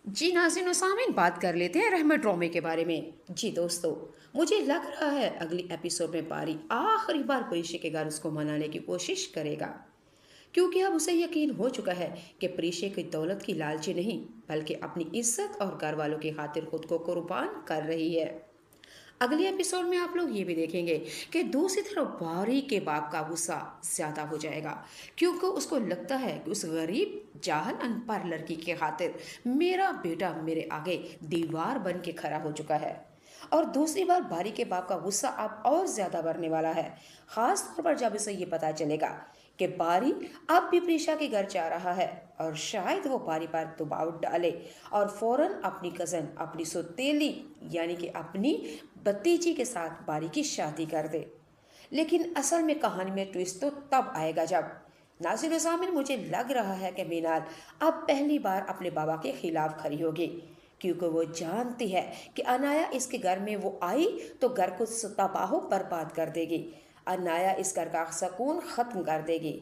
जी नाज़रीन और सामीन, बात कर लेते हैं रहमत ड्रामे के बारे में। जी दोस्तों, मुझे लग रहा है अगली एपिसोड में बारी आखिरी बार प्रीशे के घर उसको मनाने की कोशिश करेगा, क्योंकि अब उसे यकीन हो चुका है कि प्रीशे की दौलत की लालची नहीं बल्कि अपनी इज्जत और घर वालों की खातिर खुद को कुर्बान कर रही है। अगले एपिसोड में आप लोग ये भी देखेंगे कि दूसरी तरफ बारी के बाप का गुस्सा ज्यादा हो जाएगा, क्योंकि उसको लगता है कि उस गरीब जाहल अनपढ़ लड़की के खातिर मेरा बेटा मेरे आगे दीवार बन के खड़ा हो चुका है। और दूसरी बार बारी के बाप का गुस्सा अब और ज्यादा बढ़ने वाला है, खास तौर पर जब इसे ये पता चलेगा कि बारी अब भी प्रीशा के घर जा रहा है और शायद वो बारी पर दबाव डाले और फौरन अपनी कजन, अपनी सौतेली यानी कि अपनी भतीजी के साथ बारी की शादी कर दे। लेकिन असल में कहानी में ट्विस्ट तो तब आएगा जब नासिर सामिन, मुझे लग रहा है कि मीनाल अब पहली बार अपने बाबा के खिलाफ खड़ी होगी, क्योंकि वो जानती है कि अनाया इसके घर में वो आई तो घर को तबाह बर्बाद कर देगी। अनाया इस घर का सुकून खत्म कर देगी।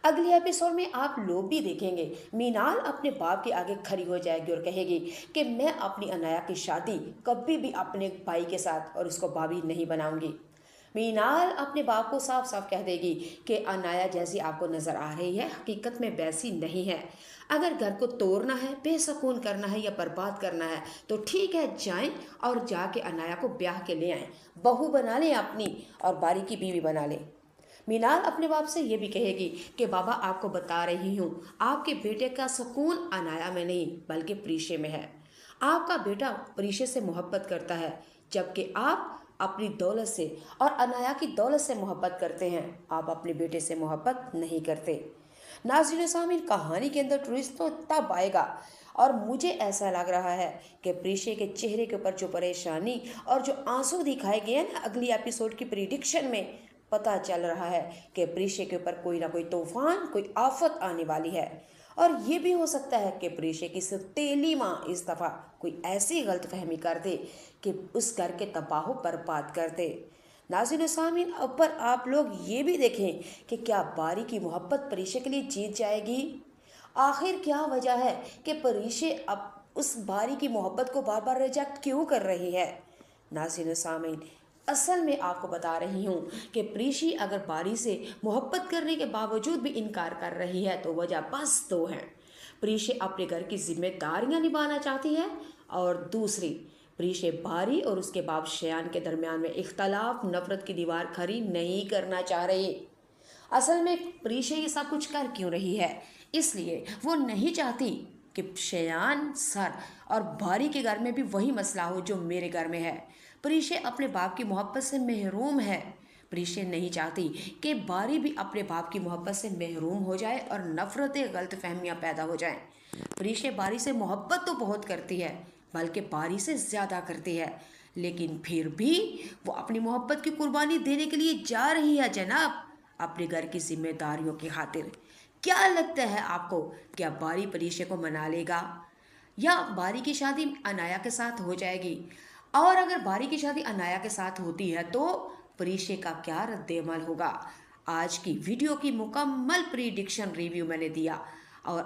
अगले एपिसोड में आप लोग भी देखेंगे मीनाल अपने बाप के आगे खड़ी हो जाएगी और कहेगी कि मैं अपनी अनाया की शादी कभी भी अपने भाई के साथ और उसको भाभी नहीं बनाऊंगी। मीनाल अपने बाप को साफ साफ कह देगी कि अनाया जैसी आपको नजर आ रही है हकीकत में वैसी नहीं है। अगर घर को तोड़ना है, बेसुकून करना है या बर्बाद करना है तो ठीक है, जाएं और जाके अनाया को ब्याह के ले आएं, बहू बना लें अपनी और बारी की बीवी बना लें। मीनाल अपने बाप से ये भी कहेगी कि बाबा आपको बता रही हूँ, आपके बेटे का सुकून अनाया में नहीं बल्कि प्रीशे में है। आपका बेटा प्रीशे से मोहब्बत करता है, जबकि आप अपनी दौलत से और अनाया की दौलत से मोहब्बत करते हैं। आप अपने बेटे से मोहब्बत नहीं करते। नाज़रीन सामीन, कहानी के अंदर ट्विस्ट तो तब आएगा और मुझे ऐसा लग रहा है कि प्रीशे के चेहरे के ऊपर जो परेशानी और जो आंसू दिखाए गए हैं ना अगली एपिसोड की प्रिडिक्शन में, पता चल रहा है कि प्रीशे के ऊपर कोई ना कोई तूफान, कोई आफत आने वाली है। और ये भी हो सकता है कि प्रीशे की सौतेली माँ इस दफ़ा कोई ऐसी गलतफहमी कर दे कि उस घर के तबाह बर्बाद कर दे। नाज़रीन सामीन, अब पर आप लोग ये भी देखें कि क्या बारी की मोहब्बत प्रीशे के लिए जीत जाएगी। आखिर क्या वजह है कि प्रीशे अब उस बारी की मोहब्बत को बार बार रिजेक्ट क्यों कर रही है। नाज़रीन सामीन, असल में आपको बता रही हूँ कि प्रीशि अगर बारी से मोहब्बत करने के बावजूद भी इनकार कर रही है तो वजह बस दो है। प्रीशि अपने घर की जिम्मेदारियां निभाना चाहती है और दूसरी, प्रीशि बारी और उसके बाप शयान के दरमियान में इख्तलाफ, नफरत की दीवार खड़ी नहीं करना चाह रही। असल में प्रीशा ये सब कुछ कर क्यों रही है, इसलिए वो नहीं चाहती कि शयान, सर और भारी के घर में भी वही मसला हो जो मेरे घर में है। प्रीशा अपने बाप की मोहब्बत से महरूम है। प्रीशा नहीं चाहती कि बारी भी अपने बाप की मोहब्बत से महरूम हो जाए और नफरतें, गलत फहमियाँ पैदा हो जाएं। प्रीशा बारी से मोहब्बत तो बहुत करती है, बल्कि बारी से ज़्यादा करती है, लेकिन फिर भी वो अपनी मोहब्बत की कुर्बानी देने के लिए जा रही है जनाब, अपने घर की जिम्मेदारियों की खातिर। क्या लगता है आपको, क्या बारी परीशे को मना लेगा या बारी की शादी अनाया के साथ हो जाएगी? और अगर बारी की शादी अनाया के साथ होती है तो परीशे का क्या रद्द अमल होगा? आज की वीडियो की मुकम्मल प्रिडिक्शन रिव्यू मैंने दिया और